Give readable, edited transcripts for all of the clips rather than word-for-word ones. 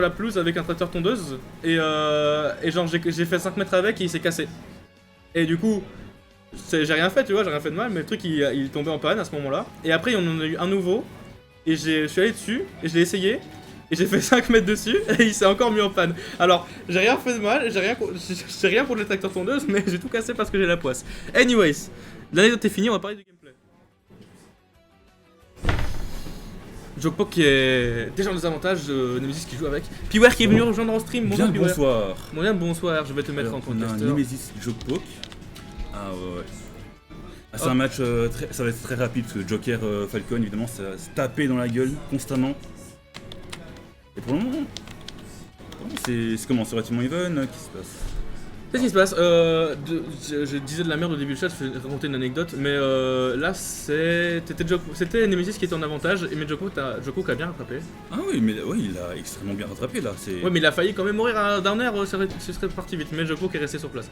la pelouse avec un tracteur tondeuse et genre j'ai fait 5 mètres avec et il s'est cassé. Et du coup, j'ai rien fait, tu vois, j'ai rien fait de mal, mais le truc il est tombé en panne à ce moment-là. Et après, on en a eu un nouveau et je suis allé dessus et je l'ai essayé. Et j'ai fait 5 mètres dessus et il s'est encore mis en panne. Alors, j'ai rien fait de mal, j'ai rien contre les tracteurs tondeuses, mais j'ai tout cassé parce que j'ai la poisse. Anyways, l'anecdote est finie, on va parler du gameplay. Jokpok qui est déjà en désavantage, Nemesis qui joue avec. Piware qui est venu rejoindre en stream, Bien bonjour Piware. bonsoir. Bon, bien bonsoir, je vais te mettre en tant que On a un caster. Nemesis Jokpok. Ah ouais. Ah, c'est un match, ça va être très rapide parce que Joker Falcon évidemment ça va se taper dans la gueule constamment. Et pour le moment, c'est comment? C'est relativement even, qu'est-ce qui se passe? Qu'est-ce qui se passe je disais de la merde au début du chat, je vais raconter une anecdote, mais là c'était Nemesis qui était en avantage, mais Jokpok a bien rattrapé. Ah oui, mais ouais, il a extrêmement bien rattrapé là. Ouais, mais il a failli quand même mourir d'un air, ce serait parti vite, mais Jokpok est resté sur place.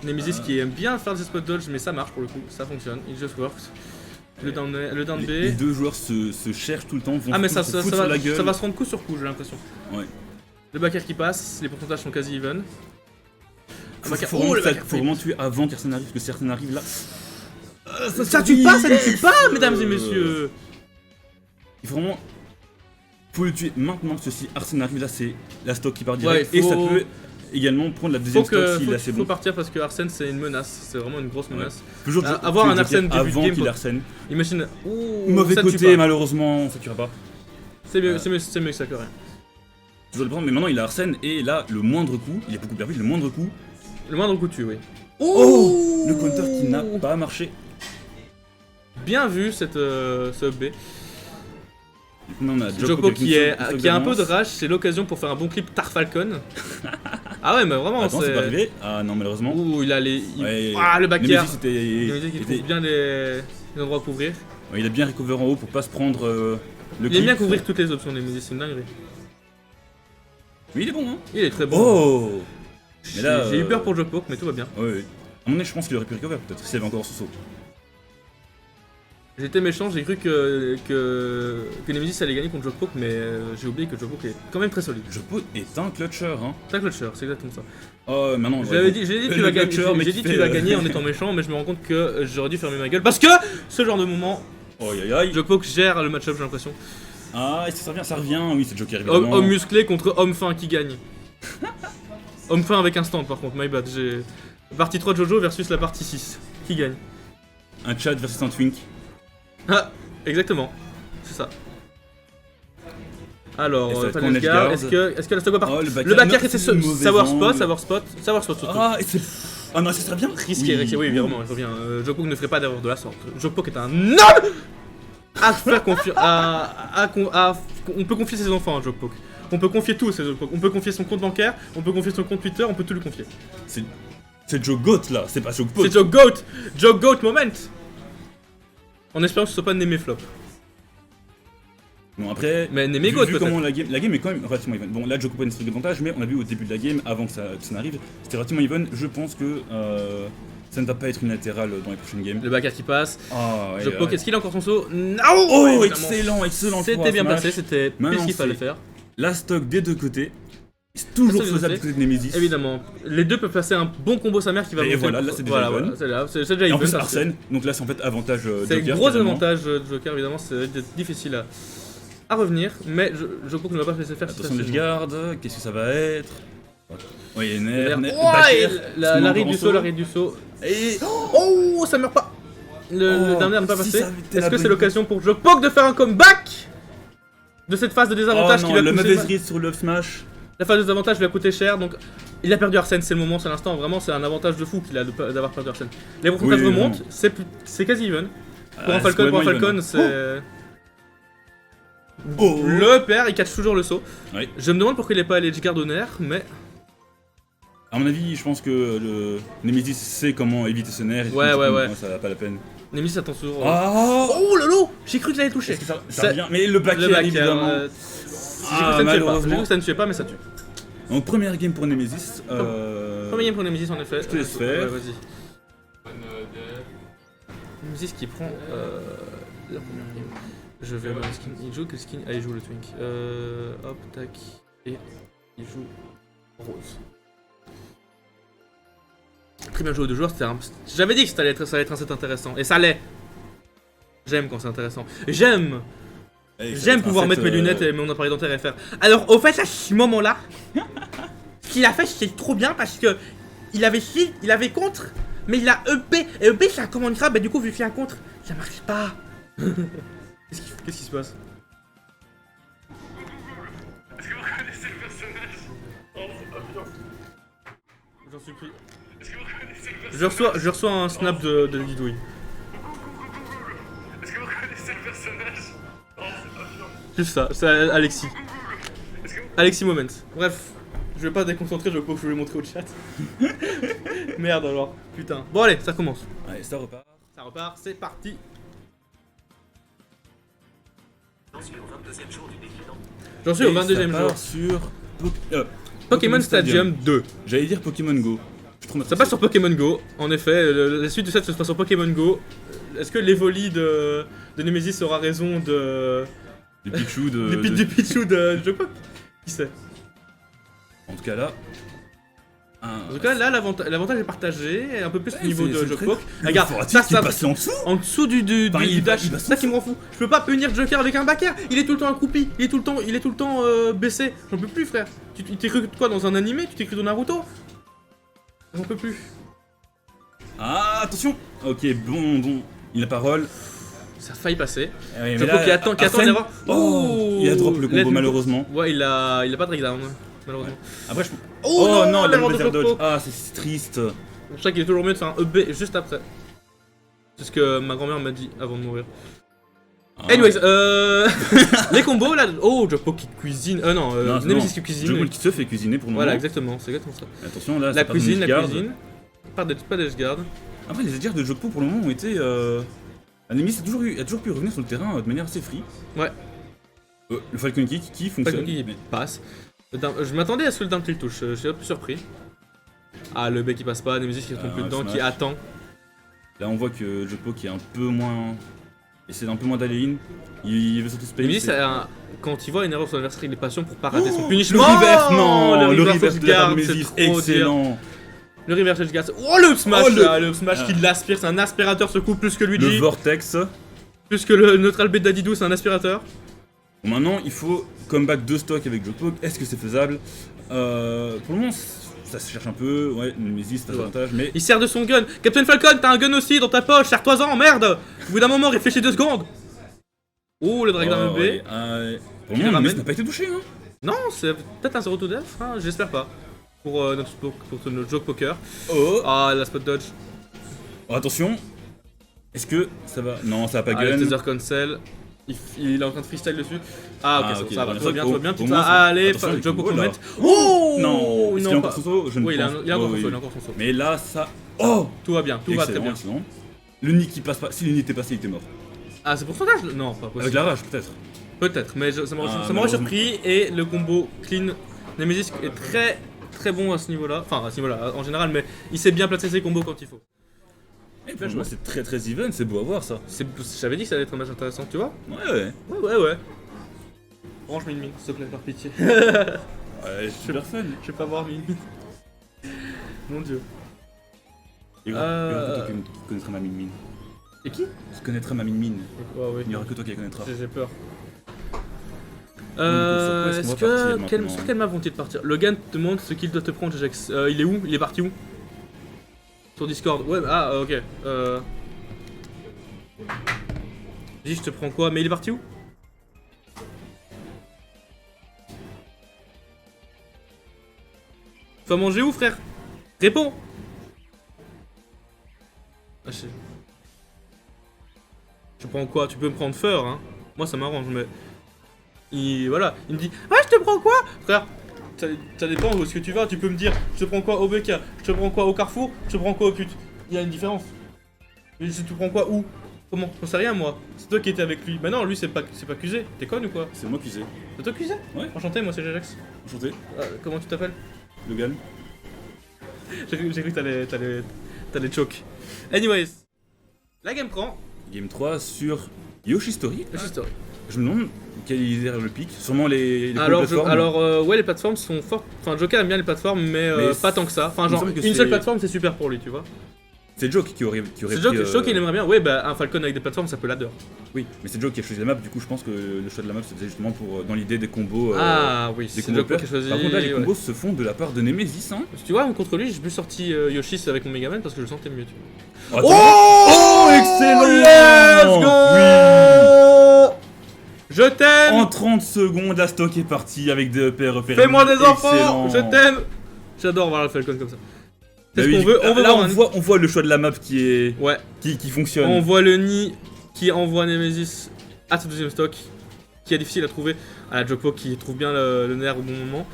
Nemesis qui aime bien faire des spot dodge, mais ça marche pour le coup, ça fonctionne, it just works. Le down B. Les deux joueurs se cherchent tout le temps, vont Ah mais se foutre sur la gueule. ça va se rendre coup sur coup, j'ai l'impression. Ouais. Le backer qui passe, les pourcentages sont quasi even. Faut vraiment tuer avant qu'Arsène arrive, parce que si Arsène arrive là... Ça tue pas, ça ne tue pas, mesdames et messieurs. Il faut vraiment... Faut le tuer maintenant, parce que si Arsène arrive là, c'est la stock qui part direct. Ouais, et ça peut également prendre la deuxième stock s'il est assez bon. Faut partir parce que Arsène c'est une menace, c'est vraiment une grosse menace. Toujours avoir un Arsène début de avant game, qu'il Arsène. Imagine, Mauvais ça côté, malheureusement, ça tuera pas. C'est mieux que ça que rien. Je dois le prendre, mais maintenant il a Arsène et là, le moindre coup, il est beaucoup plus rapide, le moindre coup. Le moindre coup tue, oui. Oh, le counter qui n'a pas marché. Bien vu ce B. Du coup, on a Jokpok qui a un peu de rage, c'est l'occasion pour faire un bon clip Tar Falcon. Ah ouais, mais vraiment, attends, c'est pas arrivé. Ah non, malheureusement. Ouh, il a les. Ouais, ah, le backer. Nemesis Il trouve bien les endroits à couvrir. Ouais, il a bien recover en haut pour pas se prendre le clip. Il aime bien couvrir toutes les options, Nemesis, c'est une dinguerie. Mais il est bon, hein. Il est très bon. Oh. J'ai eu peur pour Jokpok, mais tout va bien. Oui. À mon avis, je pense qu'il aurait pu recover peut-être s'il avait encore son saut. J'étais méchant, j'ai cru que Nemesis allait gagner contre Jokpok, mais j'ai oublié que Jokpok est quand même très solide. Jokpok est un clutcher, hein. C'est un clutcher, c'est exactement ça. Oh, maintenant, j'ai dit tu vas gagner, tu vas gagner en étant méchant, mais je me rends compte que j'aurais dû fermer ma gueule parce que ce genre de moment, Jokpok gère le match-up, j'ai l'impression. Ah, et ça revient, oui, c'est Joker évidemment. Homme musclé contre homme fin qui gagne. Homme fin avec un stand par contre, my bad. J'ai partie 3 de Jojo versus la partie 6. Qui gagne? Un Chad versus un Twink. Ah, exactement. C'est ça. Alors, est-ce que la stock va partir? Le backer c'est savoir spot surtout. Ah, et c'est... Ah non, ça serait bien. Risqué, oui, évidemment, il revient. Jokpok ne ferait pas d'erreur de la sorte. Jokpok est un homme à faire confiance. On peut confier ses enfants à Jokpok. On peut confier tout à Jokpok. On peut confier son compte bancaire, on peut confier son compte Twitter, on peut tout lui confier. C'est Jokgoat là, c'est pas Jokpok. C'est Jokgoat! Jokgoat moment! En espérant que ce soit pas Neme flop. Bon après, mais Neme Goat vu comment la game est quand même relativement even. Bon là Jokpok a une streak d'avantage, mais on a vu au début de la game, avant que ça n'arrive, c'était relativement even. Je pense que ça ne va pas être une latérale dans les prochaines games. Le backer qui passe. Ah, ouais, Jokpok, est-ce qu'il a encore son saut? Non! Oh, excellent. C'était bien passé, c'était pile ce qu'il fallait faire. La stock des deux côtés. C'est toujours faisable du côté de Nemesis. Évidemment. Les deux peuvent passer un bon combo sa mère qui va monter. Et voilà, là c'est déjà even. C'est déjà even. Et en plus Arsène, donc là c'est en fait avantage Joker. C'est un gros avantage Joker, évidemment, c'est difficile à revenir, mais Jokpok ne va pas se laisser faire. Attention les gardes, qu'est-ce que ça va être? Oui, l'arrêt du saut. Et... Oh, ça meurt pas. Le dernier n'a pas passé. Est-ce que c'est l'occasion pour Jokpok de faire un comeback de cette phase de désavantage qui va le mauvais risque sur le smash. La phase de désavantage lui a coûté cher, donc il a perdu Arsène, c'est le moment, c'est l'instant, vraiment c'est un avantage de fou qu'il a d'avoir perdu Arsène. Les pourcentages remontent, c'est quasi even. Pour un Falcon, c'est... Le père, il catch toujours le saut. Oui. Je me demande pourquoi il est pas allé edgeguard au nerf, mais... À mon avis, je pense que le Nemesis sait comment éviter ce nerf, et ouais. Ça va pas la peine. Nemesis attend toujours... Oh lolo, j'ai cru que l'avait touché. Ça revient, mais le backer évidemment. J'ai cru que ça ne tuait pas, mais ça tue. Donc première game pour Nemesis. Première game pour Nemesis en effet. Je te laisse faire. Ouais, vas-y. Nemesis qui prend la première game. Je vais avoir le skin. Il joue que le skin. Ah, il joue le Twink. Hop, tac. Et il joue rose. Très bien joué de joueurs, c'était un... J'avais dit que ça allait être un set intéressant, et ça l'est. J'aime quand c'est intéressant. J'aime pouvoir mettre mes lunettes et mon appareil dentaire et faire. Alors, au fait, à ce moment-là, ce qu'il a fait, c'était trop bien parce que il avait shield, il avait contre, mais il a EP. Et EP, c'est un command grab, et du coup, vu qu'il y a un contre, ça marche pas. Qu'est-ce qui se passe? Est-ce que vous connaissez le personnage? Oh, c'est pas bien. J'en suis pris. Est-ce que vous connaissez le personnage? Je reçois un snap de Didouille. Est-ce que vous connaissez le personnage? Oh, c'est pas bien. Juste ça, c'est Alexis. Est-ce que vous... Alexis Moment. Bref, je vais pas déconcentrer, je vais le montrer au chat. Merde alors, putain. Bon allez, ça commence. Allez, ça repart. Ça repart, c'est parti. J'en suis au 22ème ça jour. part sur Pokémon Stadium 2. J'allais dire Pokémon Go. Je suis trop Ça passe sur Pokémon Go, en effet, la suite du set se passe sur Pokémon Go. Est-ce que l'Evoli de Nemesis aura raison de... Du Pichu de... du Pichu de Jokpok? Qui sait? En tout cas là... En tout cas là l'avantage est partagé, et un peu plus au niveau de c'est Jokpok. très- Regarde, Faut-il qu'il ça passe en dessous. en dessous du Enfin, il dash, va c'est ça qui me rend fou. Je peux pas punir Joker avec un backer, il est tout le temps accroupi, il est tout le temps baissé. J'en peux plus frère. Tu t'es cru quoi dans un animé? Tu t'es cru dans Naruto? J'en peux plus. Ah, attention. Ok, bon, il a parole. Ça a failli passer. Mais Jokpok là, qui attend Arsène- l'erreur. Oh, il a drop le combo Let me go. malheureusement. Ouais, il a pas de breakdown, malheureusement. Après je... Oh, non, il a l'erreur le de Better dodge. Jokpok. Ah, c'est triste. C'est pour ça qu'il est toujours mieux de faire un EB juste après. C'est ce que ma grand-mère m'a dit avant de mourir. Ah. Anyways, les combos là. Oh, Jokpok qui cuisine. Non, Nemesis qui cuisine. Jokpok qui se fait cuisiner pour le Voilà, moment. exactement, c'est exactement ça. Attention là, La ça part cuisine, dans la le cuisine. Pas d'edge guard. Après les edgers de Jokpok pour le moment ont été... Nemesis a toujours pu revenir sur le terrain de manière assez free. Ouais, Le Falcon Kick qui pas fonctionne. qui passe. Je m'attendais à ce que le down tilt touche, je suis un peu surpris. Ah, le bec qui passe pas, Nemesis qui retombe plus ouais, dedans, smash. qui attend. Là on voit que Jokpok est un peu moins... essaie d'un peu moins d'aller in. Il veut sauter space. Nemesis, quand il voit une erreur sur l'adversaire, il est patient pour pas rater son punishment. Le reverse, non, le le reverse reverse de la part de guard, c'est Nemesis, trop dur. excellent. Le reverse edge guard. Oh, le smash Oh, le- là, le smash Ah. qui l'aspire, c'est un aspirateur ce coup, plus que Le Luigi. Vortex. Plus que le neutral B d'Adidou, c'est un aspirateur. Bon, maintenant il faut comeback de stock avec Jokpok. Est-ce que c'est faisable? Pour le moment ça se cherche un peu. Ouais, Nemesis t'as Ouais. l'avantage mais... Il sert de son gun. Captain Falcon, t'as un gun aussi dans ta poche, serre-toi-en, merde. Au bout d'un moment, réfléchis 2 secondes. Oh, le drag d'un Oh, B. ouais, pour le Il moment, ramène. Nemesis n'a pas été touché. Hein. Non, c'est peut-être un 0 to death, hein, j'espère pas. Pour notre joke poker. Oh. Ah, la spot dodge. Oh, attention. Est-ce que ça va? Non, ça va pas Ah, le gun. tether cancel. Il est en train de freestyle dessus. Ah, ok, Ah, ça, ok, ça va, bon, tout va bien, au- tout va bien. au Tout moins, va. c'est- Allez, attention, les joke combos, pour là. commettre. Oh Non, est-ce qu'il a non, encore pas. son saut? Je ne Oui, il a pense. encore son Oh, saut, oui. il a encore son saut. Mais là, ça... Oh. Tout va bien, tout va très Excellent, bien. excellent. Le nid qui passe pas... Si le nid était passé, il était mort. Ah, c'est pourcentage? Non, pas Avec possible. la rage, peut-être. Peut-être, mais ça m'aurait Ah, ça m'aurait malheureusement. surpris. Et le combo clean Nemesis est très bon à ce niveau-là. Enfin, à ce niveau-là, en général, mais il sait bien placer ses combos quand il faut. Et pour le moment, c'est très even, c'est beau à voir ça. J'avais dit que ça allait être un match intéressant, tu vois? Ouais. Ouais. Range Min Min, s'il te plaît, par pitié. Ouais, super fun. Je vais pas voir Min Min. Mon dieu. Il y aura que toi qui connaîtra ma mine. Et qui? Qui connaîtra ma mine. Ouais. Il n'y aura que toi qui la connaîtra. J'ai peur. sur quoi est-ce qu'on va partir maintenant Sur quelle map vont-ils partir? Logan te demande ce qu'il doit te prendre, Jax. Il est où? Il est parti où? Sur Discord. Ouais, ok. Dis, je te prends quoi? Mais il est parti où? Tu vas manger où, frère? Réponds! Ah, je prends quoi? Tu peux me prendre Feur, hein? Moi, ça m'arrange, mais. Voilà, il me dit ah, je te prends quoi? Frère, ça dépend où est-ce que tu vas. Tu peux me dire je te prends quoi au BK? Je te prends quoi au Carrefour? Je te prends quoi au pute? Il y a une différence. Mais je te prends quoi où? Comment? J'en sais rien, moi. C'est toi qui étais avec lui. Bah non, lui, c'est pas Cusé. T'es conne ou quoi? C'est moi qui sais. C'est toi Cusé? Ouais. Enchanté, moi, c'est Jajax. Enchanté. Comment tu t'appelles? Logan. J'ai cru que t'allais choke. Anyways, la game prend. Game 3 sur Yoshi Story. Yoshi Story. Je me demande quel est le pic. Sûrement les Alors, plateformes. ouais, les plateformes sont fortes. Enfin, Joker aime bien les plateformes, mais, Mais pas tant que ça. Enfin, il me genre, semble que une c'est- seule plateforme, c'est super pour lui, tu vois. C'est Joe qui aurait C'est pris, Joe qui aimerait bien. Ouais, bah, un Falcon avec des plateformes, ça peut l'adore. Oui, mais c'est Joe qui a choisi la map, du coup je pense que le choix de la map c'était justement pour dans l'idée des combos. Ah oui, des c'est combos Joe pairs. qui a choisi. Par contre là les ouais. combos se font de la part de Nemesis hein. Tu vois, contre lui, j'ai plus sorti Yoshi avec mon Megaman parce que je le sentais mieux, tu vois. Attends. Oh, excellent. Let's go. Je t'aime. En 30 secondes la stock est partie avec des EPR. Fais-moi des enfants. Excellent. Je t'aime. J'adore voir le Falcon comme ça. C'est Bah ce oui, qu'on veut. On veut là voir on voit le choix de la map qui fonctionne. On voit le nid qui envoie Nemesis à ce deuxième stock, qui est difficile à trouver. À la Jokpo qui trouve bien le nerf au bon moment.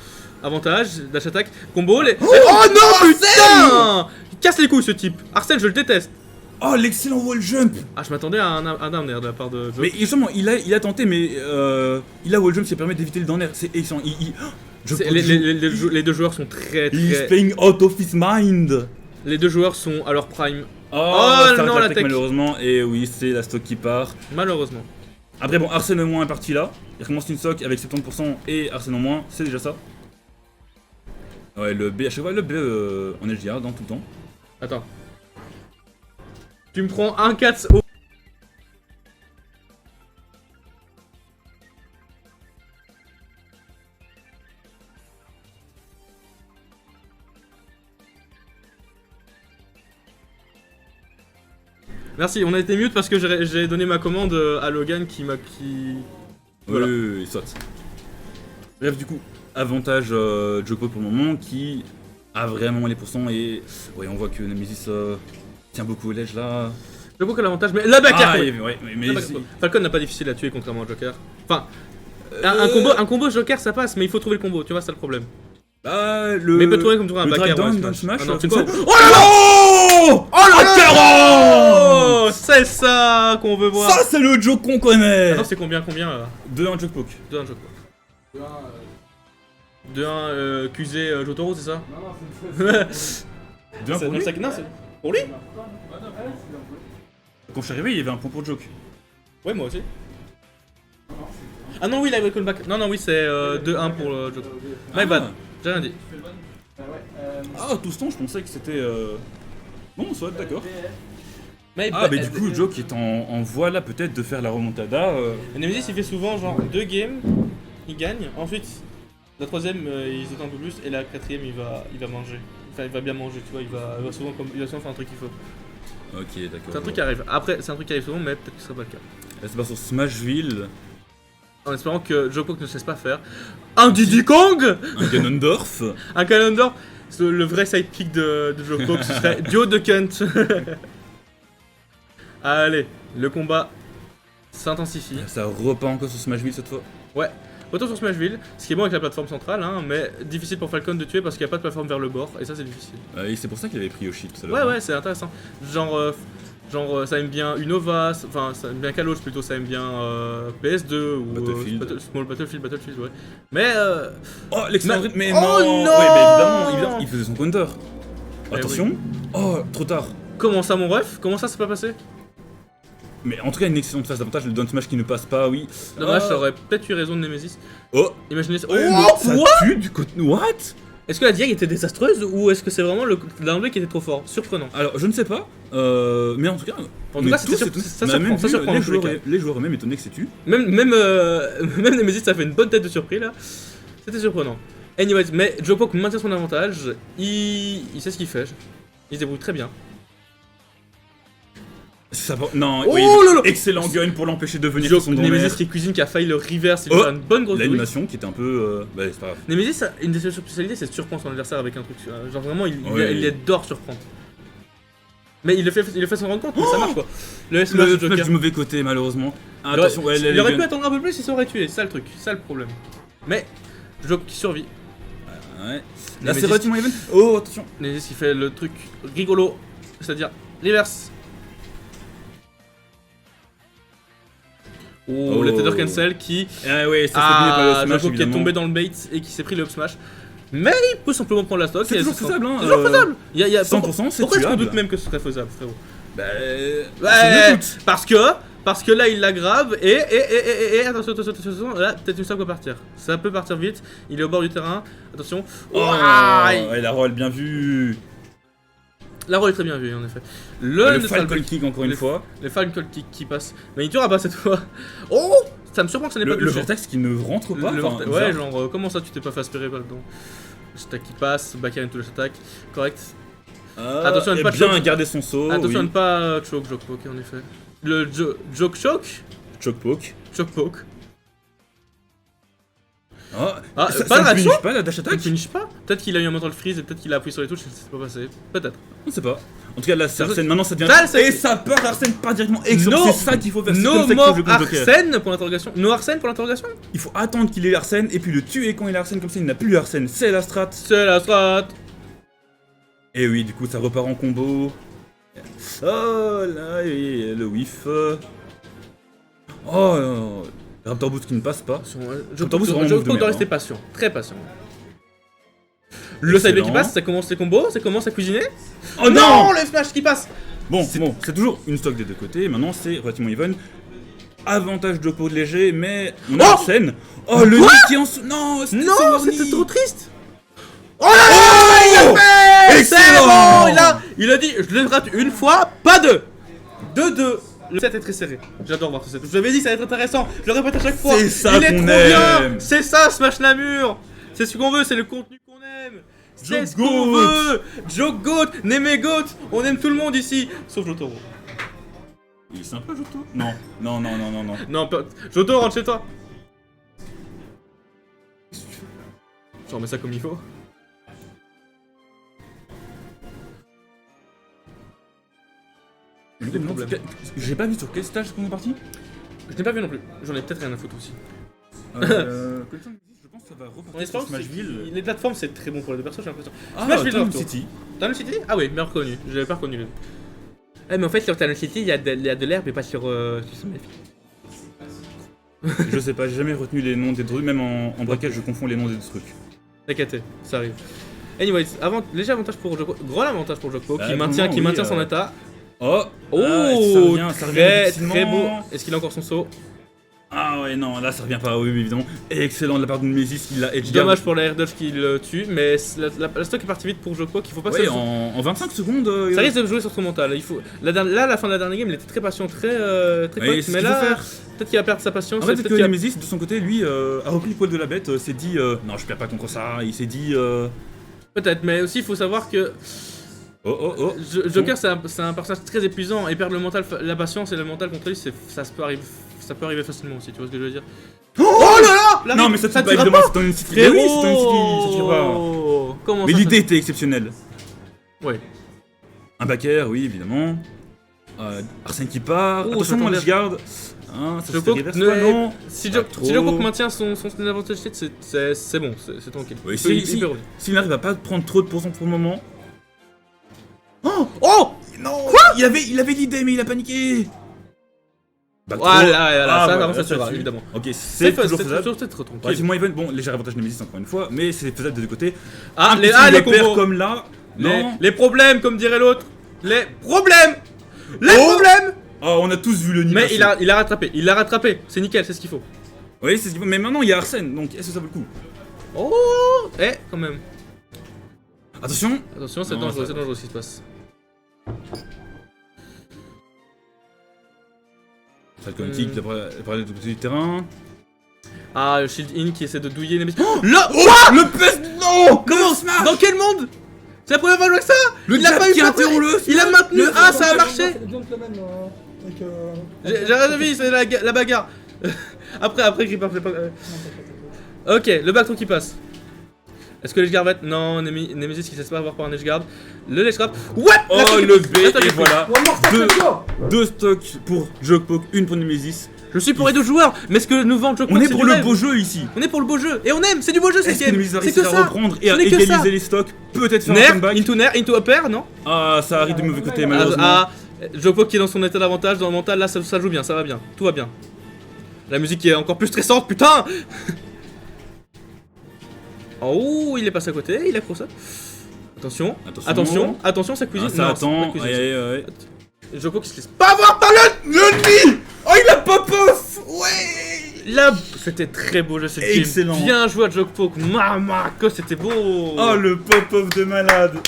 Avantage, dash attack, combo, les... Oh non putain. Il casse les couilles ce type. Arsène, je le déteste. Oh l'excellent wall jump. Ah, je m'attendais à un down air de la part de Joe. Mais justement il a tenté mais il a wall jump qui permet d'éviter le down air. C'est excellent. Les deux joueurs sont très He's très... playing out of his mind. Les deux joueurs sont à leur prime, Oh, ça non, arrête la tech, tech. malheureusement. Et oui, c'est la stock qui part. malheureusement. Après, bon, Arsène au moins est parti là. Il recommence une stock avec 70% et Arsène en moins. C'est déjà ça. Ouais, le B, à chaque fois, le B en LGR dans tout le temps. Attends. Tu me prends un 4 au... Merci, on a été mute parce que j'ai donné ma commande à Logan qui m'a... Voilà. Oui, saute. Bref, du coup, avantage Joko pour le moment qui a vraiment les pourcents et. Ouais, on voit que Nemesis tient beaucoup au ledge là. Je vois que l'avantage, mais la bagarre mais La bagarre. Falcon n'a pas difficile à tuer contrairement à Joker. Enfin, un combo Joker ça passe, mais il faut trouver le combo, tu vois, c'est le problème. Bah, Mais il peut trouver comme trouver un le backer drive ou un down smash. Smash. Ah non, c'est tu quoi ça. Oh là là. Oh Oh, c'est ça qu'on veut voir. Ça, c'est le joke qu'on connaît. Attends, c'est combien 2-1 joke poke. 2-1 Joker. 2-1 QZ Jotaro, c'est ça? Bien C'est- pour lui. non, c'est pour lui. Quand je suis arrivé, il y avait un point pour joke. Ouais, moi aussi. Ah non, oui, il a callback. Non, oui, c'est 2-1 pour Joker. My bad, j'ai rien dit. Ah, tout ce temps, je pensais que c'était. Bon, soit d'accord. My Ah, bad. mais du coup, Joke est en voie là, peut-être, de faire la remontada. Nemesis il fait souvent genre 2 games, il gagne, ensuite la troisième il saute un peu plus et la quatrième il va manger. Enfin il va bien manger, tu vois, il va souvent faire un truc qu'il faut. Ok, d'accord. C'est un truc qui arrive. Après c'est un truc qui arrive souvent mais peut-être que ce sera pas le cas. Là, c'est pas sur Smashville. En espérant que Joe Cook ne cesse pas faire un Diddy Kong, Un Ganondorf. un calendar. Le vrai sidekick de Joe Cook ce serait Dio de Kent. Allez, le combat s'intensifie. Ça repart encore sur Smashville cette fois. Ouais, retour sur Smashville, ce qui est bon avec la plateforme centrale, hein, mais difficile pour Falcon de tuer parce qu'il n'y a pas de plateforme vers le bord, et ça c'est difficile. Et c'est pour ça qu'il avait pris Yoshi tout à l'heure. Ouais, c'est intéressant. Genre, ça aime bien Unova, enfin ça aime bien Kalos plutôt, ça aime bien PS2 ou Battlefield. Small Battlefield, ouais. Mais Oh, l'excellent rythme, mais Oh non. non. Ouais, mais évidemment, il faisait son counter. Eh Attention. Oh, trop tard. comment ça mon ref? Comment ça s'est pas passé? Mais en tout cas, une excellente phase d'avantage, le down smash qui ne passe pas, oui. Dommage, Ah. ça aurait peut-être eu raison de Nemesis. Oh, Imaginez ça. mais Oh, ça quoi? tue du côté. What? Est-ce que la diag était désastreuse ou est-ce que c'est vraiment l'anglais qui était trop fort? Surprenant. Alors, je ne sais pas, mais en tout cas. En tout cas, c'était ça surprend, ça surprend dans tous les cas. Les joueurs eux-mêmes étonnés que c'est tu. Même Nemesis ça fait une bonne tête de surprise là. C'était surprenant. Anyways, mais Joe Poke maintient son avantage. Il sait ce qu'il fait. Il se débrouille très bien. Ça va... Non, Oh oui, là là. excellent gun pour l'empêcher de venir Joe sur son down Nemesis air. qui cuisine, qui a failli le reverse, il lui Oh. fait une bonne grosse douille. L'animation qui était un peu. Bah, c'est pas grave. Nemesis, une de ses spécialités c'est de surprendre son adversaire avec un truc. Genre vraiment, il Oui. adore surprendre. Mais il le fait sans rendre compte, mais ça marche quoi. Le smash Le de smash Joker. du mauvais côté, malheureusement. Il aurait- Attention, ouais, il aurait pu attendre un peu plus, il s'aurait tué, c'est ça le truc, c'est ça le problème. Mais Joe qui survit. Ouais. Là, Nemesis. c'est relativement even. Oh, attention. Nemesis qui fait le truc rigolo, c'est-à-dire reverse. Oh, le Tether Cancel qui Ah ouais, ça fait mieux par le smash, Joe qui est évidemment. tombé dans le bait et qui s'est pris le up smash. Mais il peut simplement prendre la stock. C'est et toujours c'est faisable, hein. C'est toujours faisable. Il y a 100%, c'est pourquoi est-ce qu'on tuable. doute même que ce serait faisable, frérot? Bah, Ouais, c'est le doute. parce que Parce que là, il l'aggrave et attention, là, peut-être une stock va partir. Ça peut partir vite. Il est au bord du terrain. Attention. Ouah, et la roll bien vue. La roll est très bien vue, en effet. Le Falcon Kick encore une fois. Le Falcon Kick qui passe. Mais il durera pas cette fois. Oh, ça me surprend que ça n'ait pas Le touché. vortex qui ne rentre pas. Le enfin, vortex- ouais, genre, comment ça tu t'es pas fait aspirer là-dedans? Attaque qui passe, back air into the attack. Correct. Attention à ne pas bien choke. garder son saut. Attention à oui. ne pas choke poke en effet. Le joke choke Choke-poke. poke. Ah, Ah, ça, pas ça de ne réaction. finish pas la dash Ça ne attack. finish pas. Peut-être qu'il a eu un mental freeze et peut-être qu'il a appuyé sur les touches et c'est pas passé. Peut-être. On sait pas. En tout cas, là, c'est Arsène. Maintenant, ça devient. Ça, c'est- Et ça part d'Arsène pas directement. Excellent. No- C'est ça qu'il faut faire. C'est No comme ça qu'il faut more jouer contre Joker. Arsène pour l'interrogation. No Arsène pour l'interrogation. Il faut attendre qu'il ait Arsène et puis le tuer quand il a Arsène. Comme ça, il n'a plus Arsène. C'est la strat. C'est la strat. Et oui, du coup, ça repart en combo. Oh là, et le whiff. Oh, Raptor Boost qui ne passe pas. Attention, Joke Poke, c'est vraiment Joke move de Poke doit merde, rester patient. Très patient. Le side B qui Excellent. passe, ça commence les combos, ça commence à cuisiner. Oh non, Le smash qui passe. Bon, c'est toujours une stock des deux côtés. Maintenant, c'est relativement even. Avantage de Poke léger, mais on a Oh Arsène. Oh, le Quoi nid qui est en dessous. Non, Non, Sowarny. c'était trop triste. Oh là là, il a fait. C'est Excellent. bon, il a dit, je le rate une fois, pas deux. 2-2. Le set est très serré. J'adore voir ce set. Je vous avais dit, ça va être intéressant. Je le répète à chaque fois. C'est ça il est qu'on trop bien. aime. C'est ça, Smash la mur. C'est ce qu'on veut, c'est le contenu qu'on aime. C'est Joke ce qu'on Goat. veut. Joke Goat, Neme Goat. On aime tout le monde ici, sauf Jotaro. Il est sympa, Joto. Non, non, non, non, non, non. Non, Jotaro, rentre chez toi. Je remets ça comme il faut. Je me demande problèmes. J'ai pas vu sur quel stage qu'on est parti. Je n'ai pas vu non plus. J'en ai peut-être rien à foutre aussi. Je pense que ça va En repartir espérant sur que Smashville. les plateformes c'est très bon pour les deux persos, j'ai l'impression. Ah, Smashville Town de retour. City. Town City? Ah oui, bien reconnu. Je l'avais pas reconnu le. Eh, mais en fait, sur Town City, il y a de l'herbe et pas sur Smashville. Je sais pas, j'ai jamais retenu les noms des trucs, même en braquage je confonds les noms des trucs. T'inquiète, ça arrive. Anyways, léger avantage pour Joko, gros avantage pour Joko Bah, qui maintient, vraiment, oui, son état. Oh, Oh, ça revient très difficilement. beau. Est-ce qu'il a encore son saut? Ah ouais, non, là ça revient pas, oui, évidemment. Excellent de la part de Nemesis, il a edge Dommage pour la air dodge qui le tue, mais la stock est partie vite pour Joko, qu'il faut pas que Ouais, ça. en 25 secondes. Ça risque de jouer sur son mental. Il faut. Là, à la fin de la dernière game, il était très patient, très Ouais, correct, c'est ce mais qu'il faut là, faire. peut-être qu'il va perdre sa patience. En fait, peut-être que qu'il va- Nemesis, de son côté, lui, a repris le poil de la bête, s'est dit non, je perds pas contre ça. Il s'est dit. Peut-être, mais aussi il faut savoir que Oh oh oh. Joker c'est un personnage très épuisant et perdre le mental, la patience et le mental contre lui, ça peut arriver facilement aussi, tu vois ce que je veux dire. Oh là là. Non, mais ça tue pas, tira évidemment, c'est dans une city. Mais oui, c'est dans une city, ça tue pas. Comment Mais ça, l'idée était exceptionnelle. Ouais. Un backer, oui, évidemment. Arsène qui part. Oh, Attention, j'attendais. Edge guard. Hein, ça se Joko, fait reverse pas, non. si Pas trop. Joko maintient son avantage state, c'est bon, c'est tranquille. Oui, Il peut revenir. s'il n'arrive à pas prendre trop de pourcents pour le moment. Oh Non. Il avait l'idée, mais il a paniqué. Voilà, ça voilà, ça se va, tue. évidemment. Ok, C'est c'est toujours faisable. toujours trop tranquille. Relativement even. Bon, léger avantage Nemesis encore une fois, mais c'est faisable des deux côtés. Ah, Un les petit repère combos. comme là. Non. Les problèmes, comme dirait l'autre. Les problèmes. Les Oh. problèmes. Oh, on a tous vu le nid Mais passer. il l'a rattrapé, c'est nickel, c'est ce qu'il faut. Oui, c'est ce qu'il faut. Mais maintenant, il y a Arsène, donc est-ce que ça vaut le coup? Oh, quand même. Attention. Attention, c'est Non, dangereux, ça c'est va. dangereux ce qui se passe. Falcon Kick, il a parlé du côté du terrain. Ah, le Shield In qui essaie de douiller les Le pest. Non. Comment smash. Dans quel monde? C'est la première fois que je vois que ça. Le Il a jab pas eu qui peur, interrompt le il a smash. maintenu, Le ah ça a marché. C'est le gentleman avec. J'ai rien vu, c'est la bagarre. après Creeper, j'ai pas... Ok, le backthrow qui passe. Est-ce que l'Edgeguard va être... Non, Nemesis qui se laisse pas avoir par un Edgeguard. Le Ledgeguard... Ouais. Oh, la stock le est- B, la stock et est voilà. One more step, Deux. let's go. Deux stocks pour Jokepoke, une pour Nemesis. Je suis pour les deux joueurs, mais ce que nous vend Joke On est pour le beau jeu ici. On est pour le beau jeu, et on aime, c'est du beau jeu ce Est-ce que game. Nemesis va C'est que réussir à ça. reprendre et à Ce n'est que ça. égaliser les stocks? Peut-être faire un Nerf, comeback. into upper, non? Ah, ça arrive du mauvais côté malheureusement. Jokepoke qui est dans son état d'avantage, dans le mental, là ça joue bien, ça va bien, tout va bien. La musique est encore plus stressante, putain. Oh, il est passé à côté, il a cross up. Attention, attention, ça cuisine. Ah, ça non, attend. ça cuisine. Ouais. Jokepoke qui se laisse pas avoir par le Le nid. Oh Oh, il a pop-off. Ouais. Là, c'était très beau, je sais. Excellent. Bien joué à Jokepoke. Mama, que c'était beau. Oh, le pop-off de malade.